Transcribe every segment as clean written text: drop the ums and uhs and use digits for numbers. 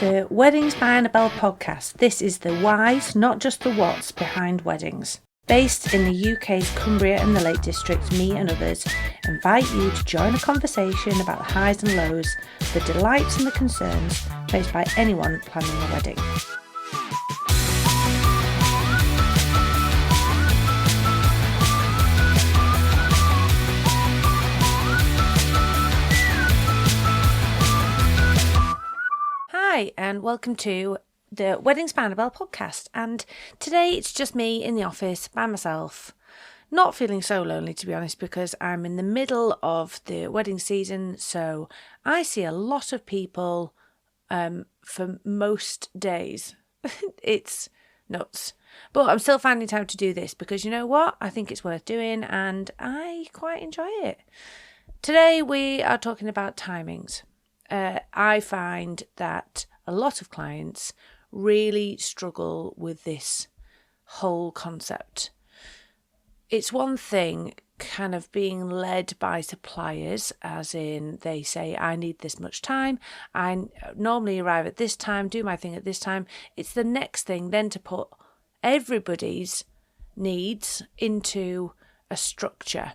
The Weddings by Annabel podcast. This is the whys, not just the whats, behind weddings. Based in the UK's Cumbria and the Lake District, me and others invite you to join a conversation about the highs and lows, the delights and the concerns faced by anyone planning a wedding. Hi, and welcome to the Weddings by Annabel podcast. And today it's just me in the office by myself. Not feeling so lonely, to be honest, because I'm in the middle of the wedding season. So I see a lot of people for most days. It's nuts. But I'm still finding time to do this because you know what? I think it's worth doing and I quite enjoy it. Today we are talking about timings. I find that a lot of clients really struggle with this whole concept. It's one thing kind of being led by suppliers, as in they say, I need this much time, I normally arrive at this time, do my thing at this time. It's the next thing then to put everybody's needs into a structure.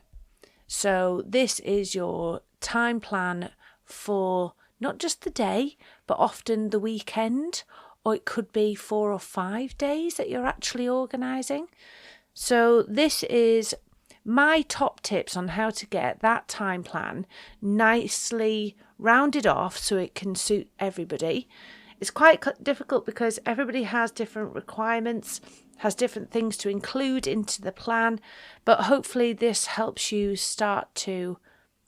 So this is your time plan for not just the day, but often the weekend, or it could be 4 or 5 days that you're actually organising. So this is my top tips on how to get that time plan nicely rounded off so it can suit everybody. It's quite difficult because everybody has different requirements, has different things to include into the plan, but hopefully this helps you start to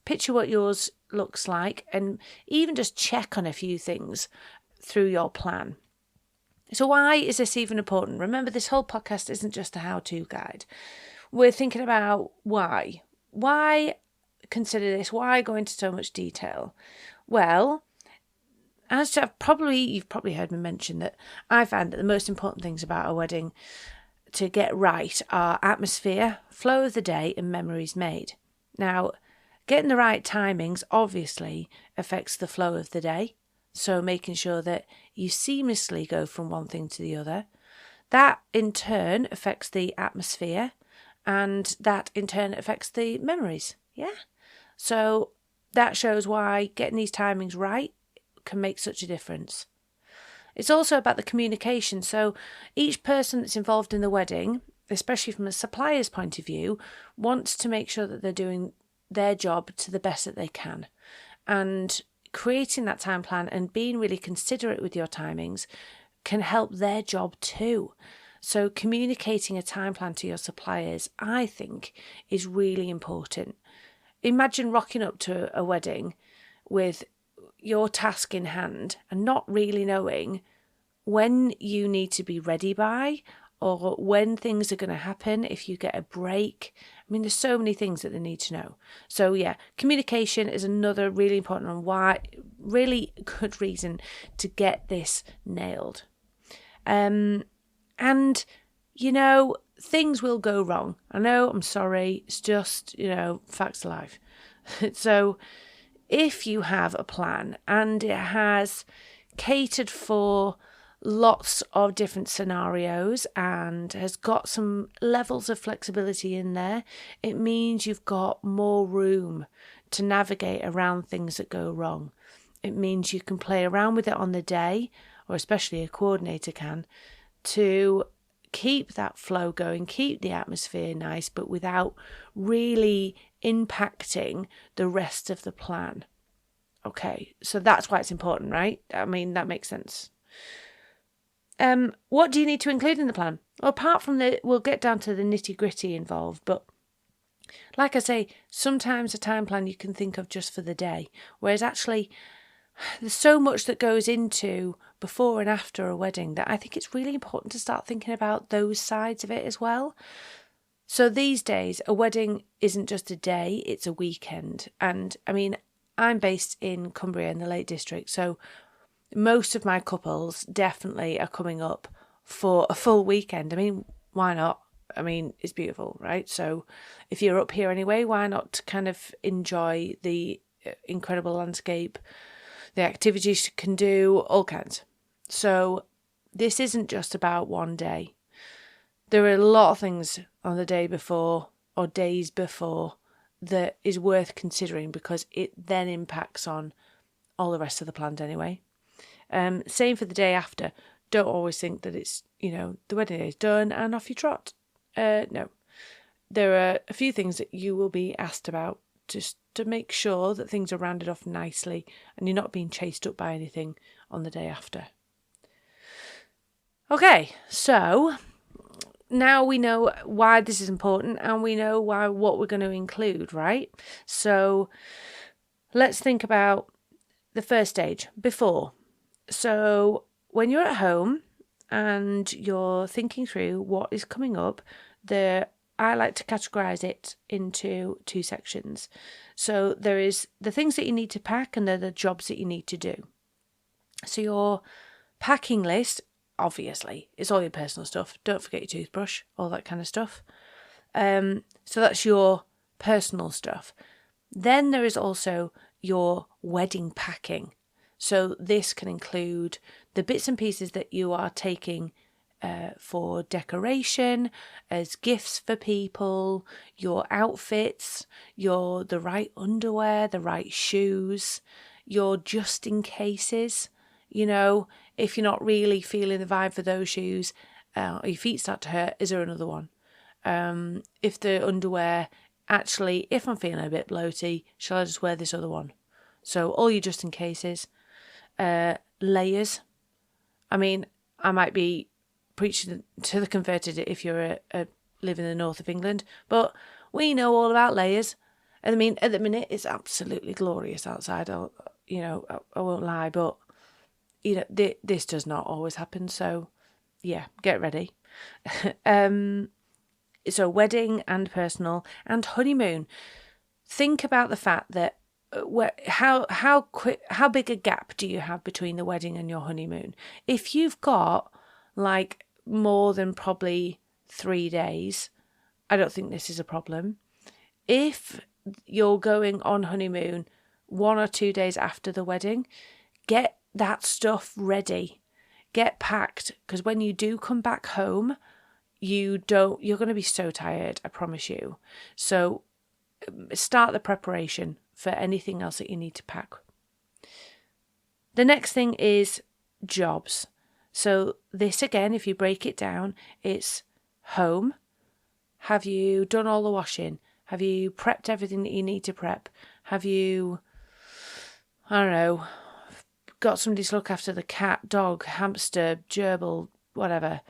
picture what yours looks like and even just check on a few things through your plan. So why is this even important? Remember, this whole podcast isn't just a how-to guide. We're thinking about why. Why consider this? Why go into so much detail? Well, as you've probably heard me mention that I find that the most important things about a wedding to get right are atmosphere, flow of the day, and memories made. Now, getting the right timings obviously affects the flow of the day. So making sure that you seamlessly go from one thing to the other. That in turn affects the atmosphere and that in turn affects the memories. Yeah. So that shows why getting these timings right can make such a difference. It's also about the communication. So each person that's involved in the wedding, especially from a supplier's point of view, wants to make sure that they're doing their job to the best that they can. And creating that time plan and being really considerate with your timings can help their job too. So communicating a time plan to your suppliers, I think, is really important. Imagine rocking up to a wedding with your task in hand and not really knowing when you need to be ready by or when things are going to happen, if you get a break. I mean, there's so many things that they need to know. So yeah, communication is another really important and why really good reason to get this nailed. And, you know, things will go wrong. I know, I'm sorry. It's just, facts of life. So if you have a plan and it has catered for lots of different scenarios and has got some levels of flexibility in there, it means you've got more room to navigate around things that go wrong. It means you can play around with it on the day, or especially a coordinator can, to keep that flow going, keep the atmosphere nice, but without really impacting the rest of the plan. Okay, so that's why it's important, right? I mean, that makes sense. What do you need to include in the plan? Well, apart from we'll get down to the nitty gritty involved, but like I say, sometimes a time plan you can think of just for the day, whereas actually there's so much that goes into before and after a wedding that I think it's really important to start thinking about those sides of it as well. So these days, a wedding isn't just a day, it's a weekend. And I mean, I'm based in Cumbria in the Lake District, so most of my couples definitely are coming up for a full weekend. I mean, why not? I mean, it's beautiful, right? So if you're up here anyway, why not kind of enjoy the incredible landscape, the activities you can do, all kinds. So this isn't just about one day. There are a lot of things on the day before or days before that is worth considering, because it then impacts on all the rest of the plans anyway. Same for the day after. Don't always think that it's, the wedding day is done and off you trot. No. There are a few things that you will be asked about, just to make sure that things are rounded off nicely and you're not being chased up by anything on the day after. Okay, so now we know why this is important and we know what we're going to include, right? So let's think about the first stage, before. So when you're at home and you're thinking through what is coming up, I like to categorise it into two sections. So there is the things that you need to pack and then the jobs that you need to do. So your packing list, obviously, is all your personal stuff. Don't forget your toothbrush, all that kind of stuff. So that's your personal stuff. Then there is also your wedding packing. So this can include the bits and pieces that you are taking for decoration, as gifts for people, your outfits, the right underwear, the right shoes, your just in cases. If you're not really feeling the vibe for those shoes, or your feet start to hurt, is there another one? If the underwear, actually, if I'm feeling a bit bloaty, shall I just wear this other one? So all your just in cases. Layers. I mean, I might be preaching to the converted if you're live in the north of England, but we know all about layers. I mean, at the minute, it's absolutely glorious outside. I won't lie, but this does not always happen. So, yeah, get ready. So wedding and personal and honeymoon. Think about the fact that how big a gap do you have between the wedding and your honeymoon? If you've got like more than probably 3 days, I don't think this is a problem. If you're going on honeymoon 1 or 2 days after the wedding, get that stuff ready, get packed, because when you do come back home, you're going to be so tired, I promise you. So start the preparation for anything else that you need to pack. The next thing is jobs. So this again, if you break it down, it's home. Have you done all the washing? Have you prepped everything that you need to prep? Have you, I don't know, got somebody to look after the cat, dog, hamster, gerbil, whatever?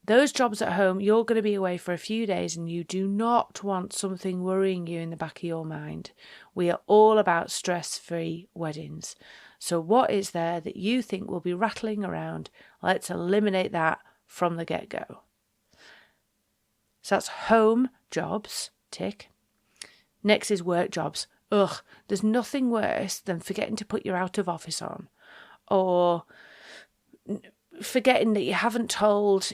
Those jobs at home, you're going to be away for a few days and you do not want something worrying you in the back of your mind. We are all about stress-free weddings. So what is there that you think will be rattling around? Let's eliminate that from the get-go. So that's home jobs, tick. Next is work jobs. There's nothing worse than forgetting to put your out of office on, or forgetting that you haven't told,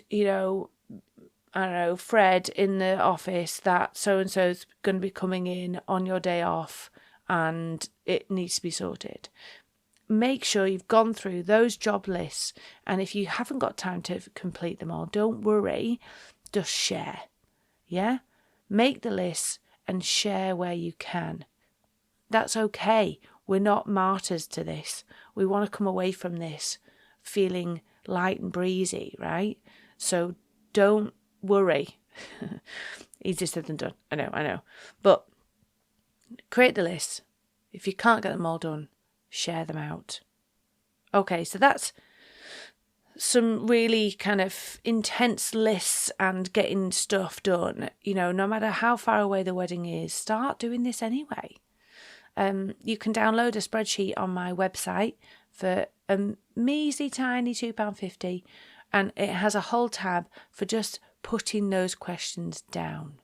Fred in the office that so-and-so's going to be coming in on your day off and it needs to be sorted. Make sure you've gone through those job lists, and if you haven't got time to complete them all, don't worry, just share. Yeah? Make the lists and share where you can. That's okay. We're not martyrs to this. We want to come away from this feeling light and breezy, right? So don't worry. Easier said than done. I know. But create the list. If you can't get them all done, share them out. Okay, so that's some really kind of intense lists and getting stuff done. No matter how far away the wedding is, start doing this anyway. You can download a spreadsheet on my website for a measly tiny £2.50, and it has a whole tab for just putting those questions down,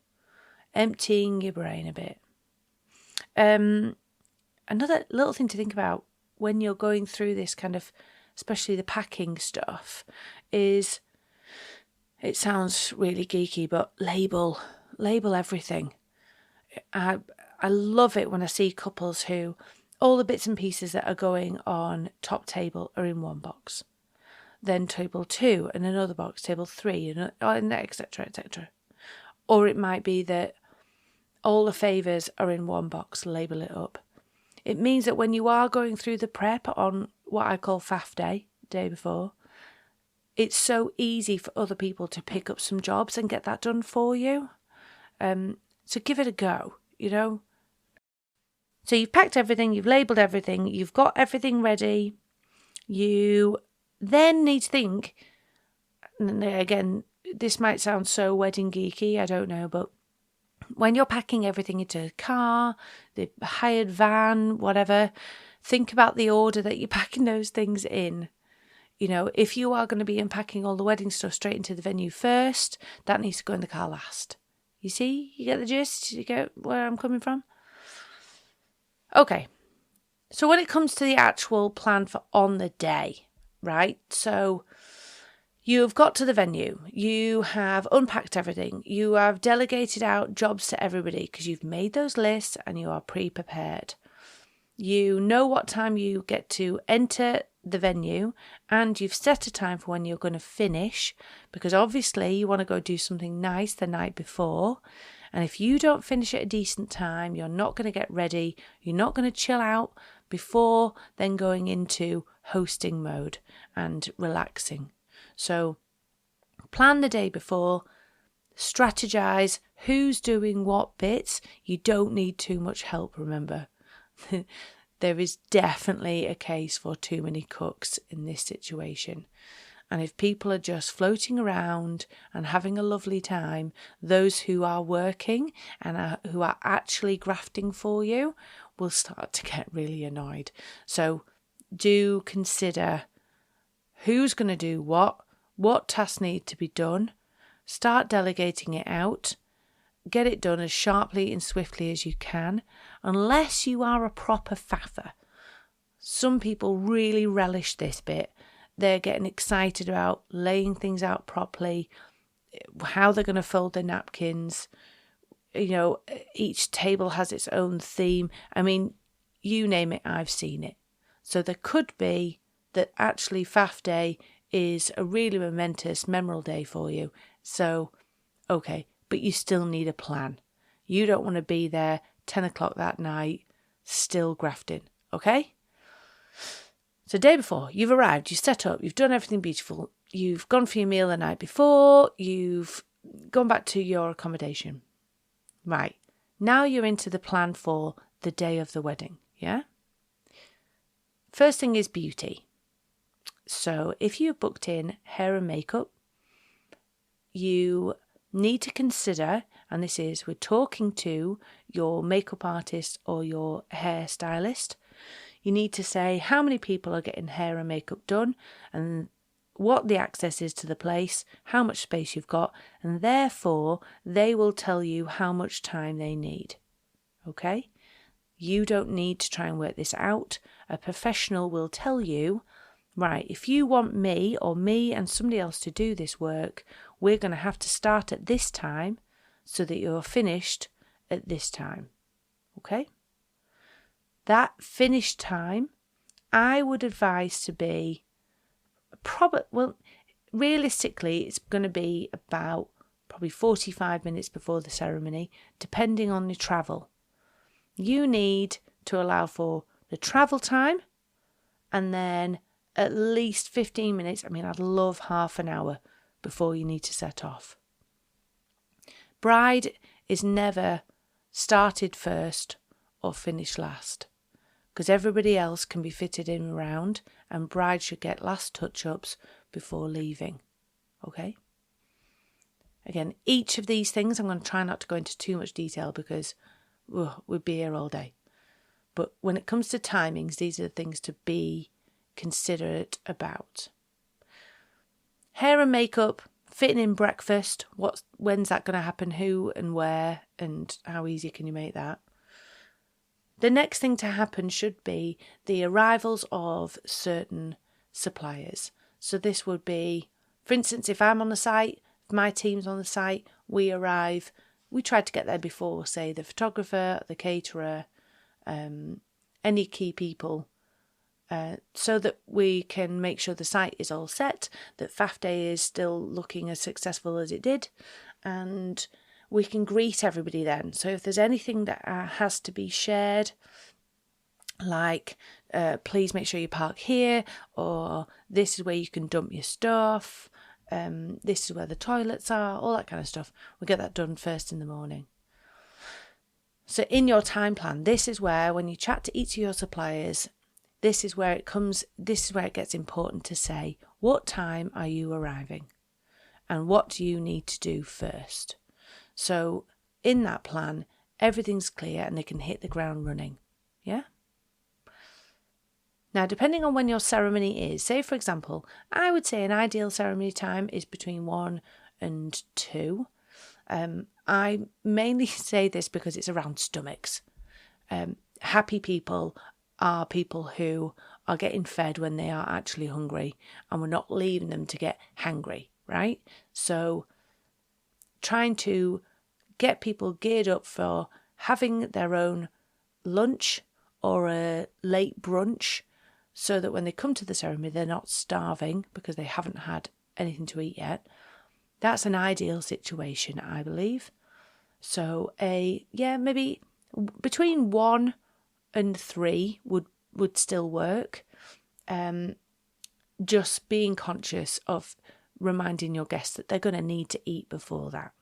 emptying your brain a bit. Another little thing to think about when you're going through this kind of, especially the packing stuff, is, it sounds really geeky, but label everything. I love it when I see couples who all the bits and pieces that are going on top table are in one box. then table 2 and another box, table 3, and etc., etc. Or it might be that all the favours are in one box, label it up. It means that when you are going through the prep on what I call FAF day, day before, it's so easy for other people to pick up some jobs and get that done for you. So give it a go, So you've packed everything, you've labelled everything, you've got everything ready. You then need to think, and again, this might sound so wedding geeky, I don't know, but when you're packing everything into a car, the hired van, whatever, think about the order that you're packing those things in. If you are going to be unpacking all the wedding stuff straight into the venue first, that needs to go in the car last. You see? You get the gist? You get where I'm coming from? Okay. So when it comes to the actual plan for on the day, right? So you've got to the venue. You have unpacked everything. You have delegated out jobs to everybody because you've made those lists and you are pre-prepared. You know what time you get to enter the venue and you've set a time for when you're going to finish, because obviously you want to go do something nice the night before. And if you don't finish at a decent time, you're not going to get ready. You're not going to chill out before then going into hosting mode and relaxing. So plan the day before, strategize who's doing what bits. You don't need too much help, remember. There is definitely a case for too many cooks in this situation. And if people are just floating around and having a lovely time, those who are working and who are actually grafting for you will start to get really annoyed. So do consider who's going to do what tasks need to be done, start delegating it out, get it done as sharply and swiftly as you can, unless you are a proper faffer. Some people really relish this bit. They're getting excited about laying things out properly, how they're going to fold their napkins. Each table has its own theme. I mean, you name it, I've seen it. So there could be that actually FAF day is a really momentous, memorable day for you. So, okay, but you still need a plan. You don't want to be there 10 o'clock that night still grafting, okay? So day before, you've arrived, you've set up, you've done everything beautiful, you've gone for your meal the night before, you've gone back to your accommodation. Right, now you're into the plan for the day of the wedding, yeah? First thing is beauty. So if you've booked in hair and makeup, you need to consider, and this is, we're talking to your makeup artist or your hairstylist, you need to say how many people are getting hair and makeup done and what the access is to the place, how much space you've got, and therefore they will tell you how much time they need. Okay? You don't need to try and work this out. A professional will tell you, right, if you want me or me and somebody else to do this work, we're going to have to start at this time so that you're finished at this time. Okay? That finish time, I would advise to be realistically, it's going to be about probably 45 minutes before the ceremony, depending on your travel. You need to allow for the travel time and then at least 15 minutes. I mean, I'd love half an hour before you need to set off. Bride is never started first or finished last, because everybody else can be fitted in around, and bride should get last touch-ups before leaving. Okay? Again, each of these things, I'm going to try not to go into too much detail because we'd be here all day. But when it comes to timings, these are the things to be considerate about. Hair and makeup, fitting in breakfast, when's that going to happen, who and where, and how easy can you make that? The next thing to happen should be the arrivals of certain suppliers. So this would be, for instance, if I'm on the site, if my team's on the site, we arrive, we try to get there before, say, the photographer, the caterer, any key people so that we can make sure the site is all set, that FAF Day is still looking as successful as it did, and we can greet everybody then. So if there's anything that has to be shared, like please make sure you park here, or this is where you can dump your stuff, this is where the toilets are, all that kind of stuff, we'll get that done first in the morning. So in your time plan, this is where, when you chat to each of your suppliers, this is where it gets important to say, what time are you arriving? And what do you need to do first? So in that plan, everything's clear and they can hit the ground running. Yeah? Now, depending on when your ceremony is, say, for example, I would say an ideal ceremony time is between 1 and 2. I mainly say this because it's around stomachs. Happy people are people who are getting fed when they are actually hungry, and we're not leaving them to get hangry, right? So trying to get people geared up for having their own lunch or a late brunch, so that when they come to the ceremony, they're not starving because they haven't had anything to eat yet. That's an ideal situation, I believe. So maybe between 1 and 3 would still work. Just being conscious of reminding your guests that they're going to need to eat before that.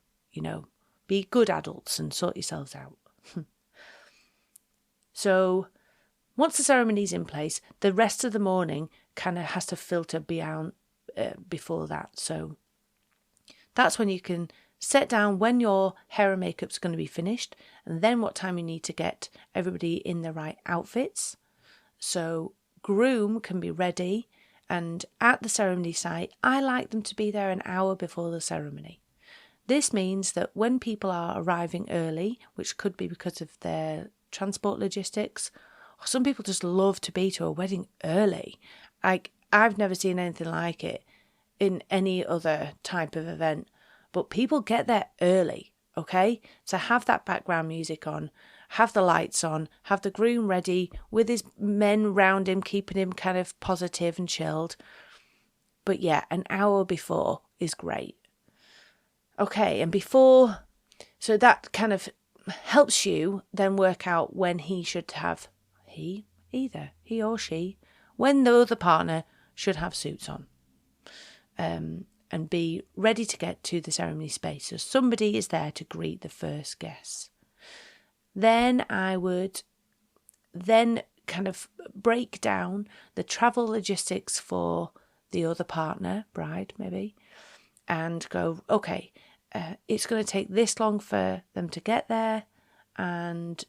Be good adults and sort yourselves out. So once the ceremony's in place, the rest of the morning kind of has to filter beyond before that. So that's when you can set down when your hair and makeup's going to be finished, and then what time you need to get everybody in the right outfits. So groom can be ready, and at the ceremony site, I like them to be there an hour before the ceremony. This means that when people are arriving early, which could be because of their transport logistics, or some people just love to be to a wedding early. I've never seen anything like it in any other type of event, but people get there early, okay? So have that background music on, have the lights on, have the groom ready with his men round him, keeping him kind of positive and chilled. But yeah, an hour before is great. Okay, and so that kind of helps you then work out when he should have, he or she, when the other partner should have suits on. And be ready to get to the ceremony space. So somebody is there to greet the first guests. Then I would kind of break down the travel logistics for the other partner, bride maybe, and go, okay, it's going to take this long for them to get there, and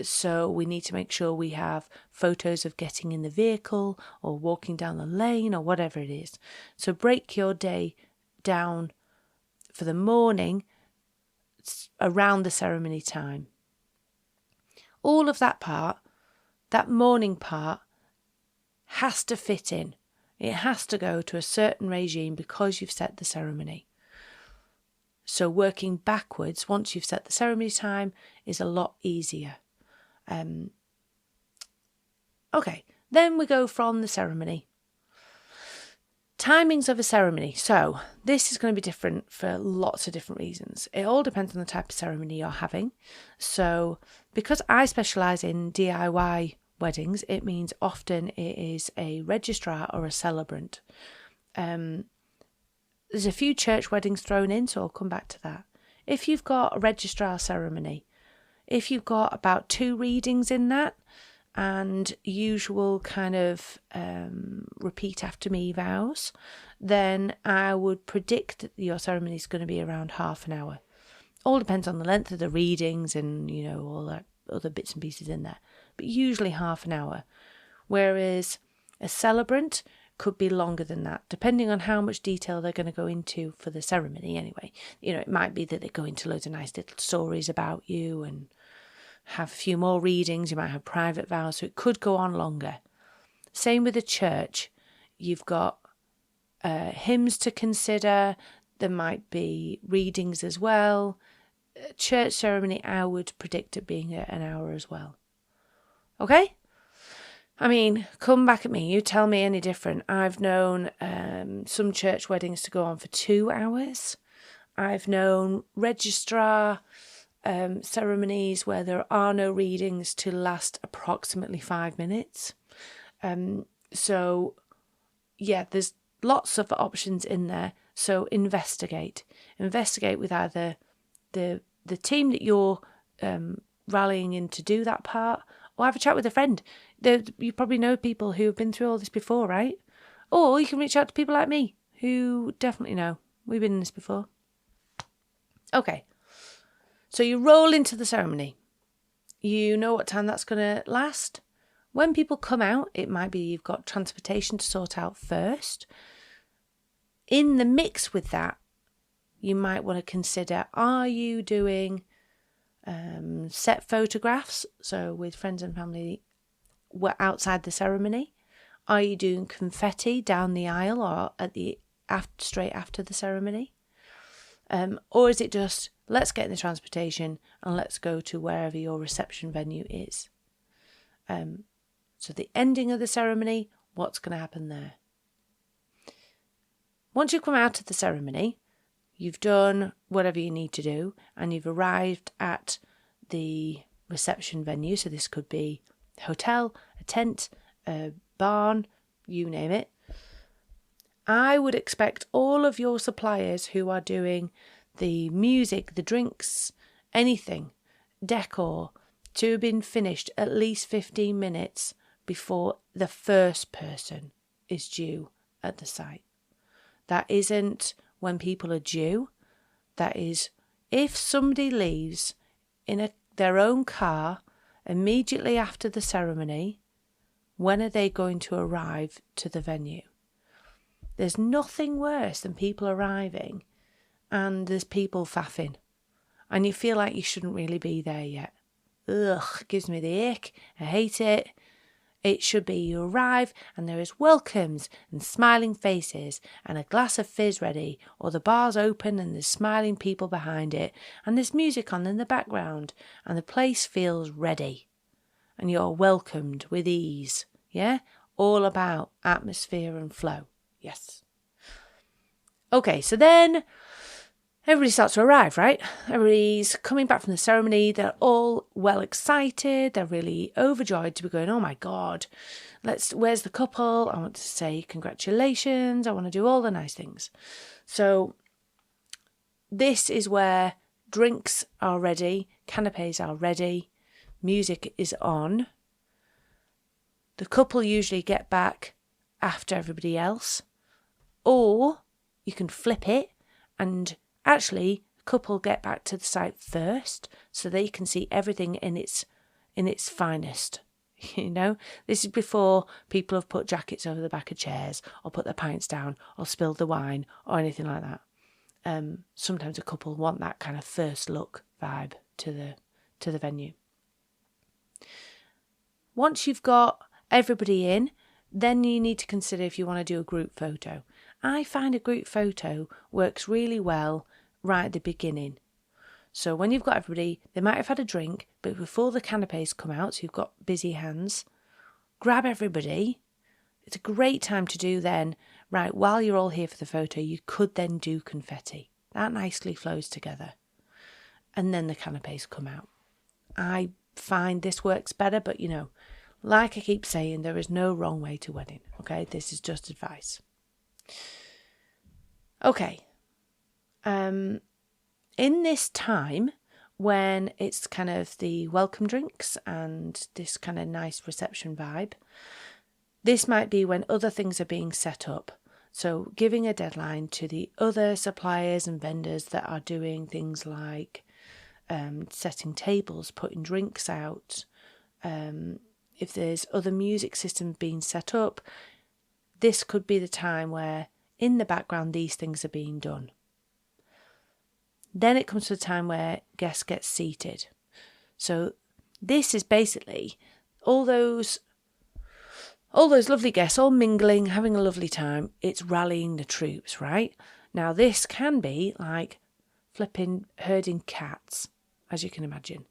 so we need to make sure we have photos of getting in the vehicle or walking down the lane or whatever it is. So break your day down for the morning around the ceremony time. All of that morning part, has to fit in. It has to go to a certain regime because you've set the ceremony. So working backwards, once you've set the ceremony time, is a lot easier. Okay, then we go from the ceremony. Timings of a ceremony. So this is going to be different for lots of different reasons. It all depends on the type of ceremony you're having. So because I specialise in DIY weddings, it means often it is a registrar or a celebrant. There's a few church weddings thrown in, so I'll come back to that. If you've got a registrar ceremony, if you've got about 2 readings in that and usual kind of repeat after me vows, then I would predict that your ceremony is going to be around half an hour. All depends on the length of the readings and, all that other bits and pieces in there. But usually half an hour. Whereas a celebrant could be longer than that, depending on how much detail they're going to go into for the ceremony anyway. It might be that they go into loads of nice little stories about you and have a few more readings. You might have private vows, so it could go on longer. Same with the church. You've got hymns to consider. There might be readings as well. Church ceremony, I would predict it being an hour as well. Okay? I mean, come back at me. You tell me any different. I've known some church weddings to go on for 2 hours. I've known registrar ceremonies where there are no readings to last approximately 5 minutes. So, yeah, there's lots of options in there. So investigate. Investigate with either the team that you're rallying in to do that part, or have a chat with a friend. You probably know people who have been through all this before, right? Or you can reach out to people like me who definitely know. We've been in this before. Okay. So you roll into the ceremony. You know what time that's going to last. When people come out, it might be you've got transportation to sort out first. In the mix with that, you might want to consider, are you doing set photographs, so with friends and family outside the ceremony? Are you doing confetti down the aisle or straight after the ceremony? Or is it just, let's get in the transportation and let's go to wherever your reception venue is? So the ending of the ceremony, what's going to happen there? Once you've come out of the ceremony, you've done whatever you need to do and you've arrived at the reception venue. So this could be a hotel, a tent, a barn, you name it. I would expect all of your suppliers who are doing the music, the drinks, anything, decor, to have been finished at least 15 minutes before the first person is due at the site. That isn't when people are due. That is if somebody leaves in their own car immediately after the ceremony, when are they going to arrive to the venue? There's nothing worse than people arriving and there's people faffing and you feel like you shouldn't really be there yet. Ugh, gives me the ick. I hate it. It should be you arrive and there is welcomes and smiling faces and a glass of fizz ready, or the bar's open and there's smiling people behind it and there's music on in the background and the place feels ready and you're welcomed with ease. Yeah? All about atmosphere and flow. Yes. Okay, so then everybody starts to arrive, right? Everybody's coming back from the ceremony. They're all well excited. They're really overjoyed to be going, oh my God, where's the couple? I want to say congratulations. I want to do all the nice things. So this is where drinks are ready, canapes are ready, music is on. The couple usually get back after everybody else. Or you can flip it and actually the couple get back to the site first so they can see everything in its finest. You know, this is before people have put jackets over the back of chairs or put their pints down or spilled the wine or anything like that. Sometimes a couple want that kind of first look vibe to the venue. Once you've got everybody in, then you need to consider if you want to do a group photo. I find a group photo works really well right at the beginning. So when you've got everybody, they might have had a drink, but before the canapes come out, so you've got busy hands, grab everybody. It's a great time to do then, right, while you're all here for the photo, you could then do confetti. That nicely flows together. And then the canapes come out. I find this works better, but you know, like I keep saying, there is no wrong way to wedding, okay? This is just advice. Okay. In this time, when it's kind of the welcome drinks and this kind of nice reception vibe, this might be when other things are being set up. So giving a deadline to the other suppliers and vendors that are doing things like setting tables, putting drinks out, if there's other music systems being set up, this could be the time where in the background these things are being done. Then it comes to the time where guests get seated. So this is basically all those lovely guests all mingling, having a lovely time. It's rallying the troops, right? Now this can be like flipping herding cats, as you can imagine.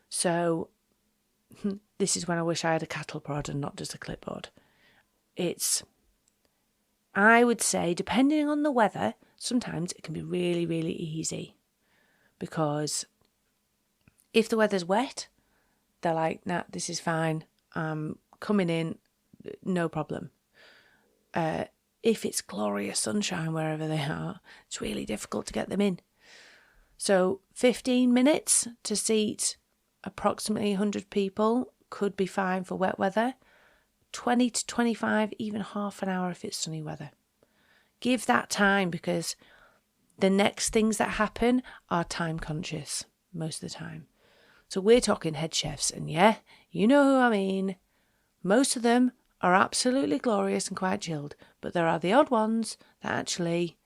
So this is when I wish I had a cattle prod and not just a clipboard. I would say, depending on the weather, sometimes it can be really, really easy. Because if the weather's wet, they're like, nah, this is fine. I'm coming in, no problem. If it's glorious sunshine wherever they are, it's really difficult to get them in. So 15 minutes to seat approximately 100 people could be fine for wet weather. 20 to 25, even half an hour if it's sunny weather. Give that time, because the next things that happen are time conscious most of the time. So we're talking head chefs, and yeah, you know who I mean. Most of them are absolutely glorious and quite chilled, but there are the odd ones that actually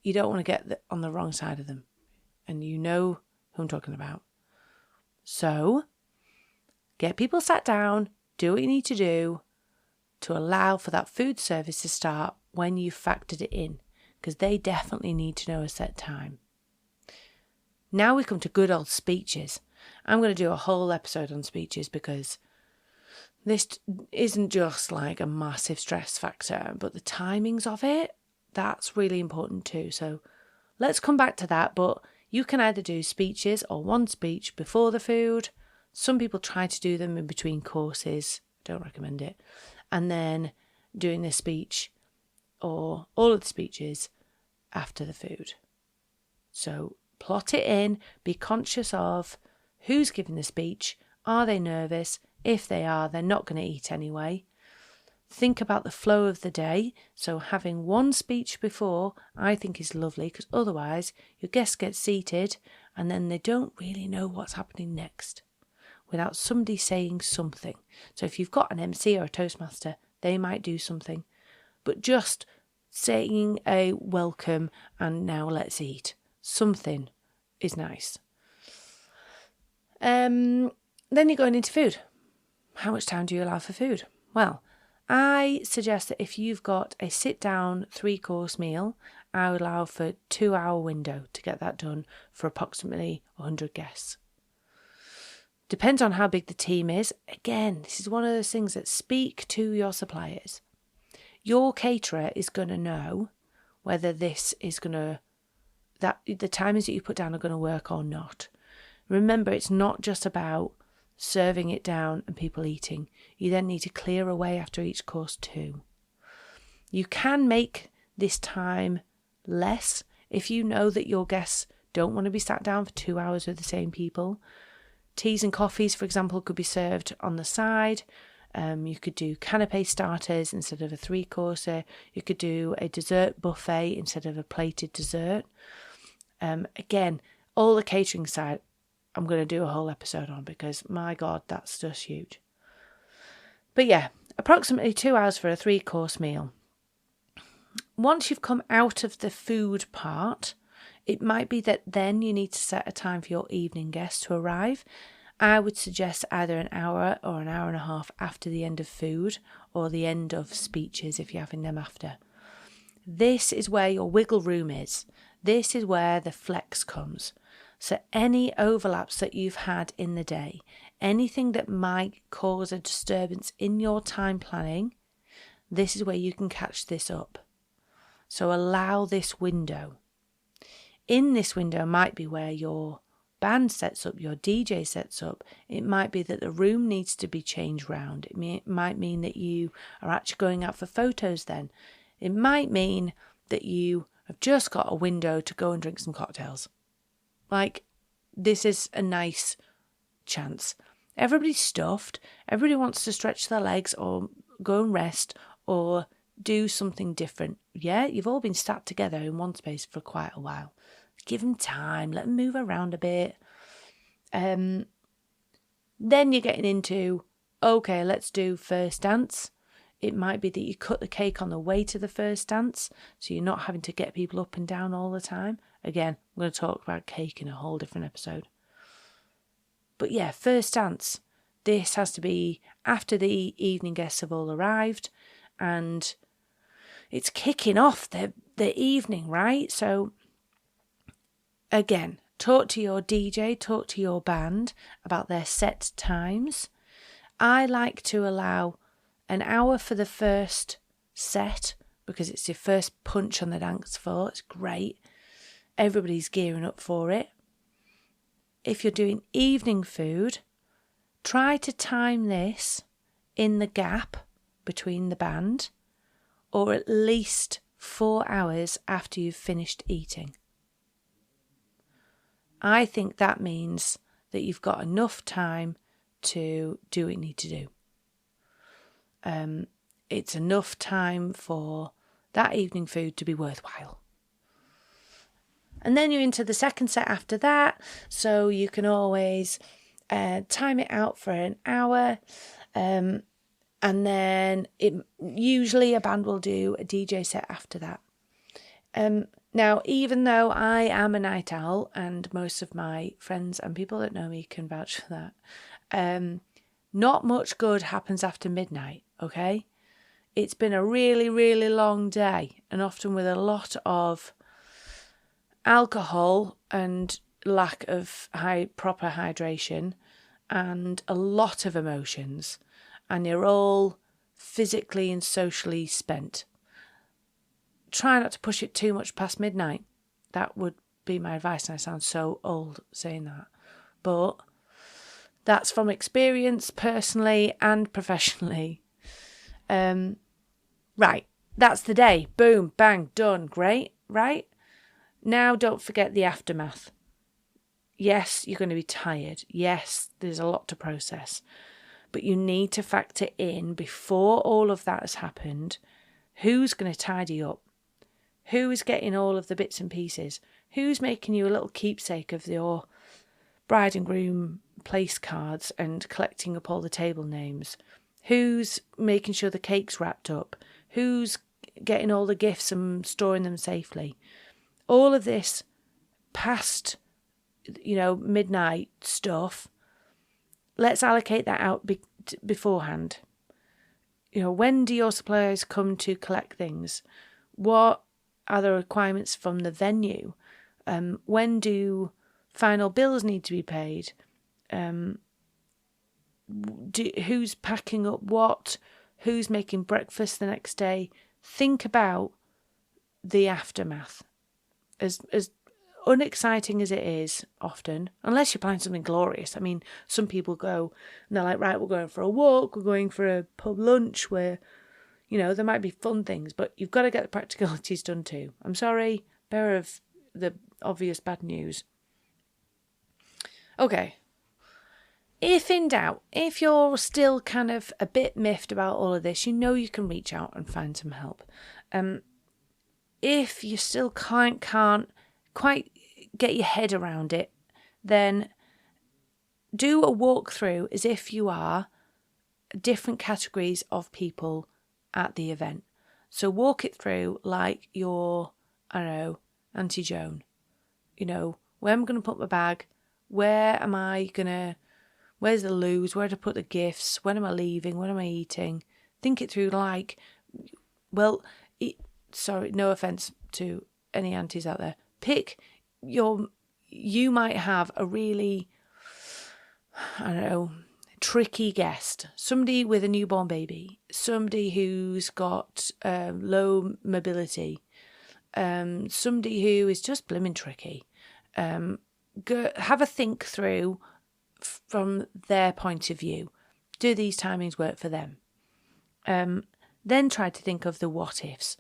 you don't want to get on the wrong side of them. And you know who I'm talking about. So get people sat down, do what you need to do to allow for that food service to start when you've factored it in, because they definitely need to know a set time. Now we come to good old speeches. I'm going to do a whole episode on speeches, because this isn't just like a massive stress factor, but the timings of it, that's really important too. So let's come back to that, but you can either do speeches or one speech before the food. Some people try to do them in between courses. Don't recommend it. And then doing the speech or all of the speeches after the food. So plot it in, be conscious of who's giving the speech. Are they nervous? If they are, they're not going to eat anyway. Think about the flow of the day. So having one speech before, I think, is lovely, because otherwise your guests get seated and then they don't really know what's happening next without somebody saying something. So if you've got an MC or a Toastmaster, they might do something. But just saying a welcome and now let's eat, something is nice. Then you're going into food. How much time do you allow for food? Well, I suggest that if you've got a sit-down 3-course meal, I would allow for a 2-hour window to get that done for approximately 100 guests. Depends on how big the team is. Again, this is one of those things that speak to your suppliers. Your caterer is going to know whether this is going to, that the timings that you put down are going to work or not. Remember, it's not just about serving it down and people eating. You then need to clear away after each course too. You can make this time less if you know that your guests don't want to be sat down for 2 hours with the same people. Teas and coffees, for example, could be served on the side. You could do canapé starters instead of a 3-courser. You could do a dessert buffet instead of a plated dessert. Again, all the catering side, I'm going to do a whole episode on, because my God, that's just huge. But yeah, approximately 2 hours for a 3-course meal. Once you've come out of the food part, it might be that then you need to set a time for your evening guests to arrive. I would suggest either an hour or an hour and a half after the end of food, or the end of speeches if you're having them after. This is where your wiggle room is. This is where the flex comes. So any overlaps that you've had in the day, anything that might cause a disturbance in your time planning, this is where you can catch this up. So allow this window. In this window might be where your band sets up, your DJ sets up. It might be that the room needs to be changed round. It might mean that you are actually going out for photos then. It might mean that you have just got a window to go and drink some cocktails. Like, this is a nice chance. Everybody's stuffed. Everybody wants to stretch their legs or go and rest or do something different. Yeah, you've all been sat together in one space for quite a while. Give them time. Let them move around a bit. Then you're getting into, okay, let's do first dance. It might be that you cut the cake on the way to the first dance, so you're not having to get people up and down all the time. Again, I'm going to talk about cake in a whole different episode. But yeah, first dance. This has to be after the evening guests have all arrived, and it's kicking off the evening, right? So again, talk to your DJ, talk to your band about their set times. I like to allow an hour for the first set because it's your first punch on the dance floor. It's great. Everybody's gearing up for it. If you're doing evening food, try to time this in the gap between the band, or at least 4 hours after you've finished eating. I think that means that you've got enough time to do what you need to do. It's enough time for that evening food to be worthwhile. And then you're into the second set after that, so you can always time it out for an hour, and then usually a band will do a DJ set after that. Now, even though I am a night owl, and most of my friends and people that know me can vouch for that, not much good happens after midnight, okay? It's been a really, really long day, and often with a lot of alcohol and lack of proper hydration and a lot of emotions, and you're all physically and socially spent. Try not to push it too much past midnight. That would be my advice, and I sound so old saying that. But that's from experience, personally and professionally. Right, that's the day. Boom, bang, done. Great, right? Now don't forget the aftermath. Yes, you're going to be tired. Yes, there's a lot to process. But you need to factor in, before all of that has happened, who's going to tidy up? Who is getting all of the bits and pieces? Who's making you a little keepsake of your bride and groom place cards and collecting up all the table names? Who's making sure the cake's wrapped up? Who's getting all the gifts and storing them safely? All of this past, midnight stuff, let's allocate that out beforehand. When do your suppliers come to collect things? What are the requirements from the venue? When do final bills need to be paid? Who's packing up what? Who's making breakfast the next day? Think about the aftermath. As unexciting as it is often, unless you're planning something glorious. I mean, some people go and they're like, right, we're going for a walk, we're going for a pub lunch, where, there might be fun things, but you've got to get the practicalities done too. I'm sorry, bearer of the obvious bad news. Okay. If in doubt, if you're still kind of a bit miffed about all of this, you can reach out and find some help. If you still can't quite get your head around it, then do a walkthrough as if you are different categories of people at the event. So walk it through like you're, Auntie Joan. Where am I going to put my bag? Where's the loos? Where to put the gifts? When am I leaving? When am I eating? Think it through like, sorry, no offence to any aunties out there. You might have a really, tricky guest. Somebody with a newborn baby. Somebody who's got low mobility. Somebody who is just blimmin' tricky. Have a think through from their point of view. Do these timings work for them? Then try to think of the what ifs.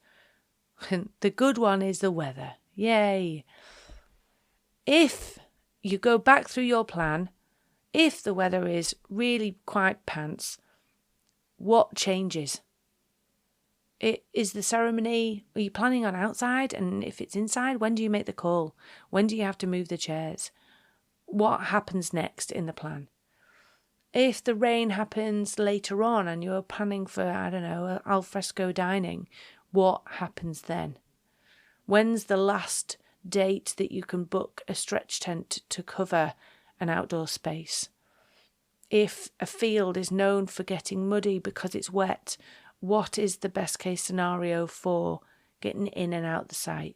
The good one is the weather. Yay. If you go back through your plan, if the weather is really quite pants, what changes? Is the ceremony, are you planning on outside? And if it's inside, when do you make the call? When do you have to move the chairs? What happens next in the plan? If the rain happens later on and you're planning for, al fresco dining, what happens then? When's the last date that you can book a stretch tent to cover an outdoor space? If a field is known for getting muddy because it's wet, what is the best case scenario for getting in and out the site?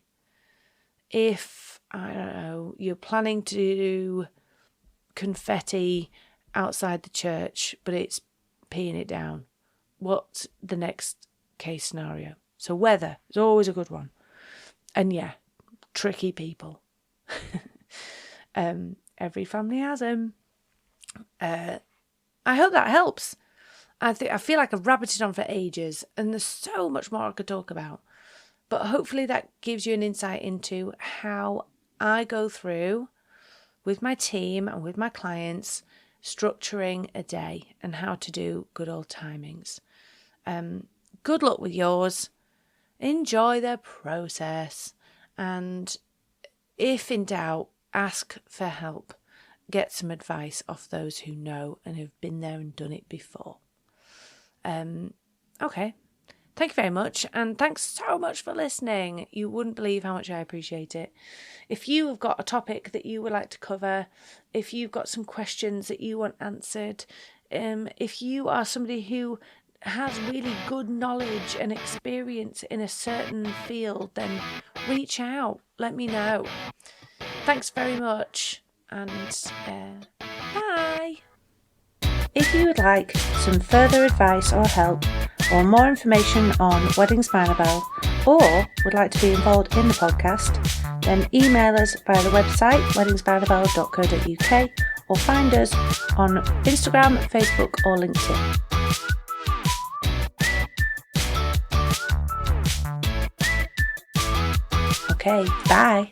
If, you're planning to do confetti outside the church, but it's peeing it down. What's the next case scenario? So weather is always a good one. And yeah, tricky people. Every family has them. I hope that helps. I feel like I've rabbited on for ages, and there's so much more I could talk about. But hopefully that gives you an insight into how I go through with my team and with my clients structuring a day and how to do good old timings. Good luck with yours. Enjoy the process. And if in doubt, ask for help. Get some advice off those who know and have been there and done it before. Okay. Thank you very much. And thanks so much for listening. You wouldn't believe how much I appreciate it. If you have got a topic that you would like to cover, if you've got some questions that you want answered, if you are somebody who has really good knowledge and experience in a certain field, then reach out. Let me know. Thanks very much. And bye. If you would like some further advice or help or more information on Weddings by Annabel, or would like to be involved in the podcast, then email us via the website weddingsbyannabel.co.uk or find us on Instagram, Facebook or LinkedIn. Okay, bye.